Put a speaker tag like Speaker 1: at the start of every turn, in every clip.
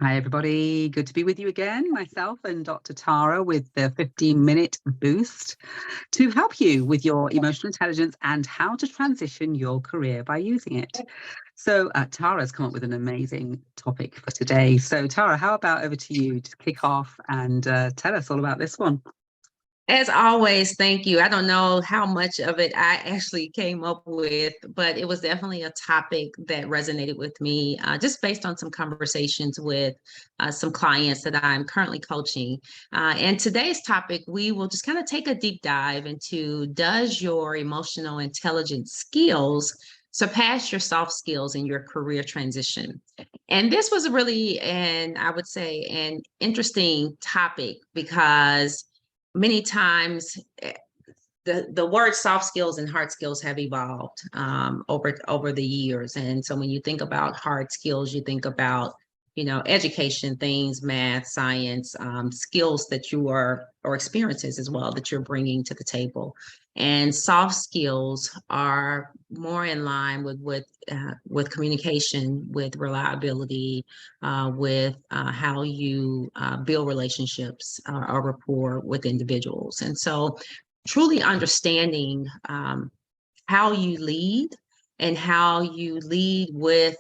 Speaker 1: Hi, everybody. Good to be with you again. Myself and Dr. Tara with the 15-minute boost to help you with your emotional intelligence and how to transition your career by using it. So Tara's come up with an amazing topic for today. So Tara, how about over to you to kick off and tell us all about this one?
Speaker 2: As always, thank you. I don't know how much of it I actually came up with, but it was definitely a topic that resonated with me just based on some conversations with some clients that I'm currently coaching. And today's topic, we will just kind of take a deep dive into, does your emotional intelligence skills surpass your soft skills in your career transition? And this was really, I would say, an interesting topic because many times the word soft skills and hard skills have evolved over the years. And so when you think about hard skills, you think about education, things, math, science, skills that you are, or experiences as well, that you're bringing to the table. And soft skills are more in line with communication, with reliability, with how you build relationships or rapport with individuals. And so truly understanding how you lead and how you lead with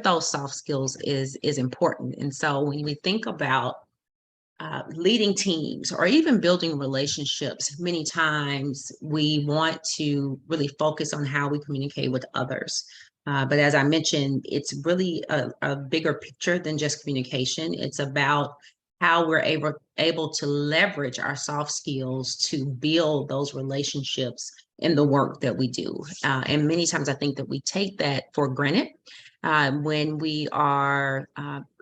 Speaker 2: those soft skills is important. And so when we think about leading teams or even building relationships, many times we want to really focus on how we communicate with others. But as I mentioned, it's really a bigger picture than just communication. It's about how we're able to leverage our soft skills to build those relationships in the work that we do. And many times I think that we take that for granted when we are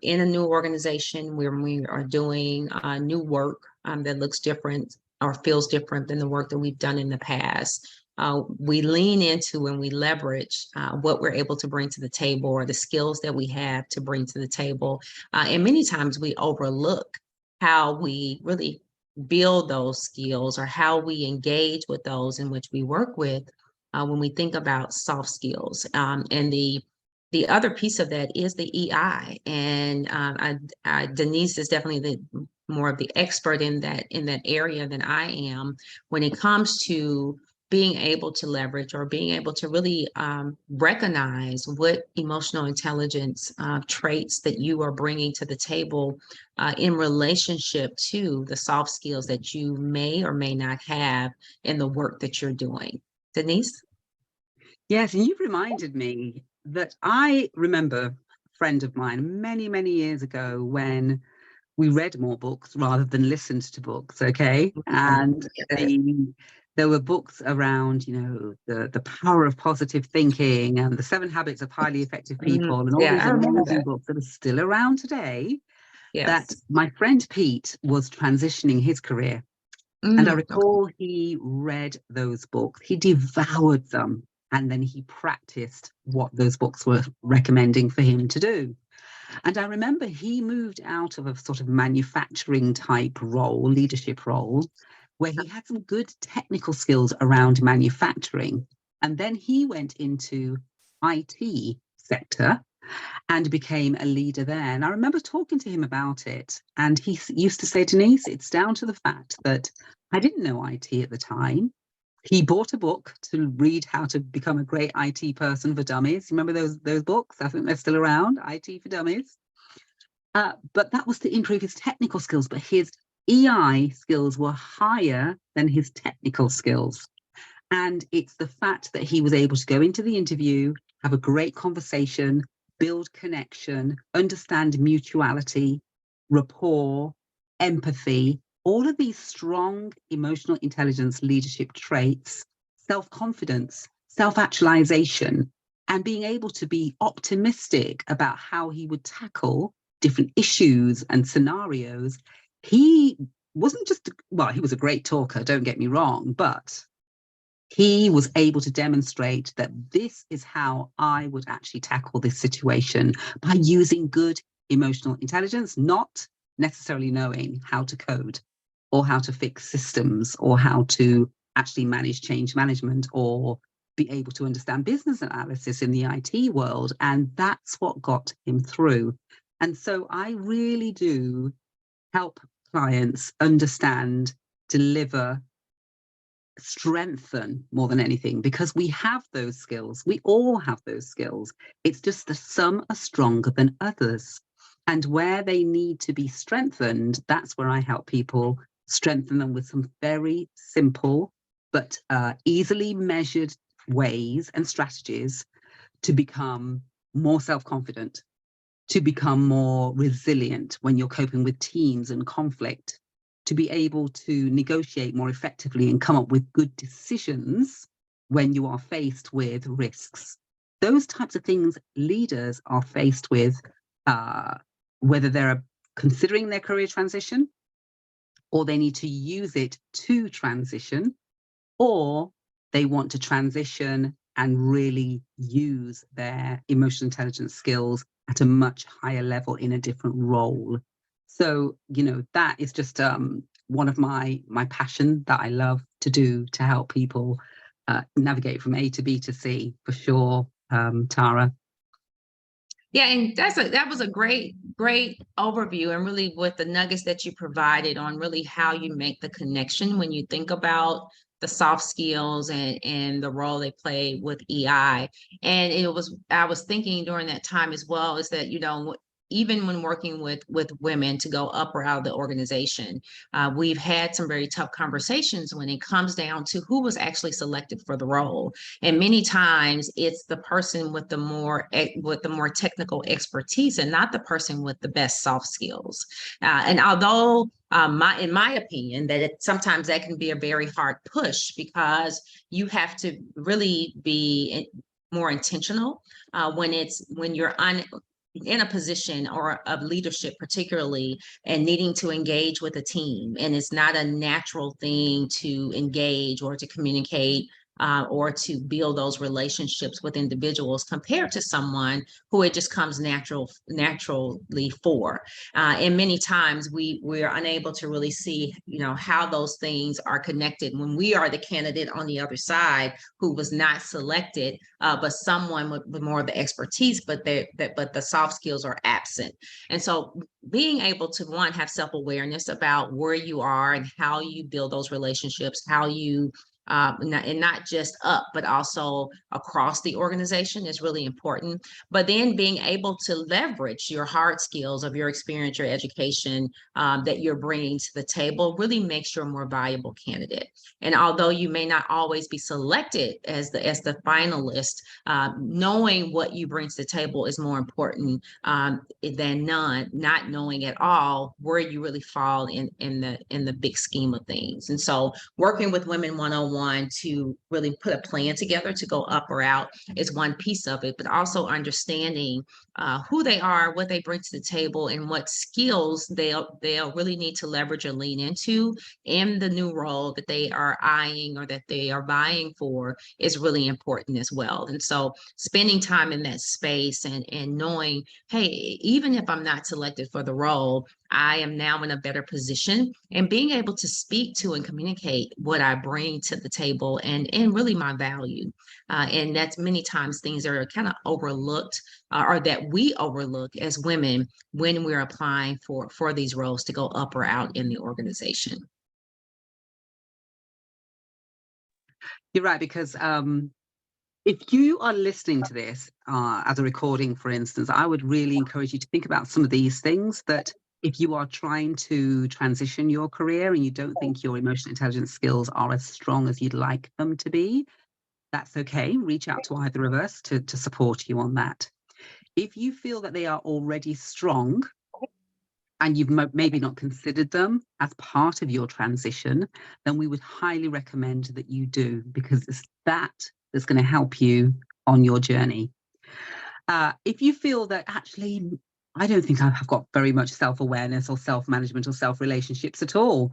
Speaker 2: in a new organization, where we are doing new work that looks different or feels different than the work that we've done in the past. We lean into and we leverage what we're able to bring to the table, or the skills that we have to bring to the table. And many times we overlook how we really build those skills, or how we engage with those in which we work with when we think about soft skills. And the other piece of that is the EI, and Denise is definitely the more of the expert in that area than I am when it comes to being able to leverage, or being able to really recognize what emotional intelligence traits that you are bringing to the table in relationship to the soft skills that you may or may not have in the work that you're doing. Denise?
Speaker 1: Yes, and you've reminded me that I remember a friend of mine many, many years ago when we read more books rather than listened to books, okay? And there were books around, the power of positive thinking and the 7 habits of highly effective people and all
Speaker 2: Yeah,
Speaker 1: these
Speaker 2: I remember
Speaker 1: amazing
Speaker 2: that.
Speaker 1: books that are still around today, that
Speaker 2: Yes.
Speaker 1: my friend Pete was transitioning his career. And I
Speaker 2: Okay.
Speaker 1: recall he read those books, he devoured them, and then he practiced what those books were recommending for him to do. And I remember he moved out of a sort of manufacturing type role, leadership role, where he had some good technical skills around manufacturing. And then he went into IT sector and became a leader there. And I remember talking to him about it. And he used to say, Denise, it's down to the fact that I didn't know IT at the time. He bought a book to read how to become a great IT person for dummies. Remember those books? I think they're still around, IT for Dummies. But that was to improve his technical skills. But his EI skills were higher than his technical skills. And it's the fact that he was able to go into the interview, have a great conversation, build connection, understand mutuality, rapport, empathy, all of these strong emotional intelligence leadership traits, self-confidence, self-actualization, and being able to be optimistic about how he would tackle different issues and scenarios. He wasn't just, well, he was a great talker, don't get me wrong, but he was able to demonstrate that this is how I would actually tackle this situation, by using good emotional intelligence, not necessarily knowing how to code or how to fix systems or how to actually manage change management or be able to understand business analysis in the IT world. And that's what got him through. And so I really do help clients understand, deliver, strengthen more than anything, because we have those skills. We all have those skills. It's just that some are stronger than others. And where they need to be strengthened, that's where I help people strengthen them with some very simple but easily measured ways and strategies to become more self-confident, to become more resilient when you're coping with teams and conflict, to be able to negotiate more effectively and come up with good decisions when you are faced with risks. Those types of things leaders are faced with, whether they're considering their career transition, or they need to use it to transition, or they want to transition and really use their emotional intelligence skills at a much higher level in a different role. So, you know, that is just one of my passion that I love to do to help people navigate from A to B to C, for sure, Tara.
Speaker 2: Yeah, and that was a great overview, and really with the nuggets that you provided on really how you make the connection when you think about the soft skills and the role they play with EI. And I was thinking during that time as well, is that, you know, even when working with women to go up or out of the organization, we've had some very tough conversations when it comes down to who was actually selected for the role. And many times it's the person with the more technical expertise, and not the person with the best soft skills. And although in my opinion, that sometimes that can be a very hard push, because you have to really be more intentional when you're in a position or of leadership, particularly, and needing to engage with a team. And it's not a natural thing to engage or to communicate or to build those relationships with individuals, compared to someone who it just comes naturally for. And many times we're unable to really see, you know, how those things are connected when we are the candidate on the other side who was not selected, but someone with more of the expertise, but the soft skills are absent. And so being able to, one, have self-awareness about where you are and how you build those relationships, how you and not just up, but also across the organization, is really important. But then being able to leverage your hard skills of your experience, your education that you're bringing to the table, really makes you a more valuable candidate. And although you may not always be selected as the finalist, knowing what you bring to the table is more important than not knowing at all where you really fall in the big scheme of things. And so working with Women 101 to really put a plan together to go up or out is one piece of it, but also understanding who they are, what they bring to the table, and what skills they'll really need to leverage or lean into in the new role that they are eyeing or that they are vying for is really important as well. And so spending time in that space and knowing, hey, even if I'm not selected for the role, I am now in a better position, and being able to speak to and communicate what I bring to the table and really my value. And that's many times things that are kind of overlooked or that we overlook as women when we're applying for these roles to go up or out in the organization.
Speaker 1: You're right, because if you are listening to this as a recording, for instance, I would really encourage you to think about some of these things, that if you are trying to transition your career and you don't think your emotional intelligence skills are as strong as you'd like them to be, that's okay. Reach out to either of us to support you on that. If you feel that they are already strong and you've maybe not considered them as part of your transition, then we would highly recommend that you do, because it's that that's going to help you on your journey. If you feel that actually, I don't think I've got very much self-awareness or self-management or self-relationships at all,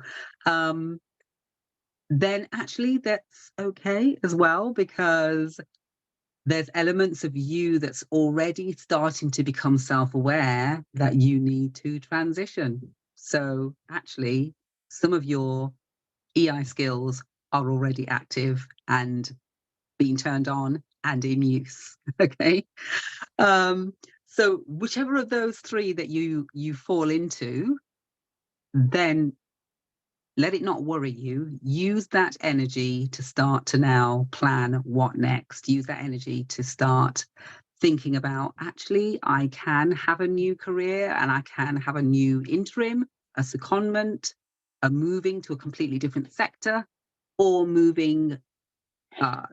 Speaker 1: then actually that's okay as well, because there's elements of you that's already starting to become self-aware that you need to transition. So actually, some of your EI skills are already active and being turned on and in use. Okay. So whichever of those three that you fall into, then let it not worry you. Use that energy to start to now plan what next. Use that energy to start thinking about, actually, I can have a new career and I can have a new interim, a secondment, a moving to a completely different sector, or moving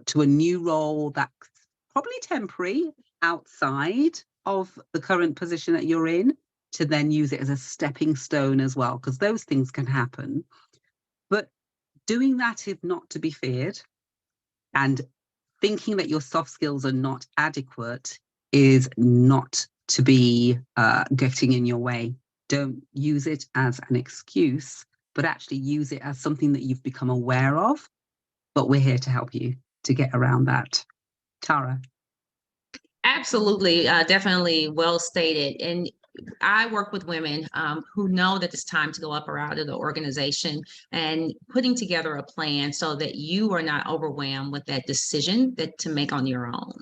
Speaker 1: to a new role that's probably temporary outside of the current position that you're in, to then use it as a stepping stone as well, because those things can happen. But doing that is not to be feared, and thinking that your soft skills are not adequate is not to be getting in your way. Don't use it as an excuse, but actually use it as something that you've become aware of. But we're here to help you to get around that. Tara.
Speaker 2: Absolutely, definitely well stated. And I work with women who know that it's time to go up or out of the organization, and putting together a plan so that you are not overwhelmed with that decision that to make on your own.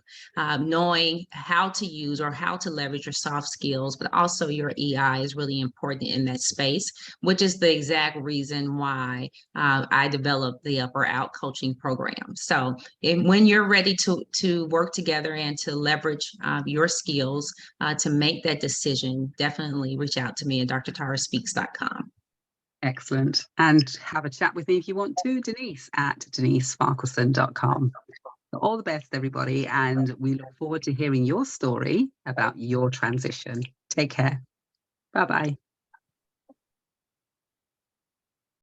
Speaker 2: Knowing how to use or how to leverage your soft skills, but also your EI is really important in that space, which is the exact reason why I developed the Up or Out coaching program. So when you're ready to work together and to leverage your skills to make that decision, definitely reach out to me at drtaraspeaks.com.
Speaker 1: Excellent. And have a chat with me if you want to, Denise at denisesparkelson.com. All the best, everybody. And we look forward to hearing your story about your transition. Take care. Bye-bye.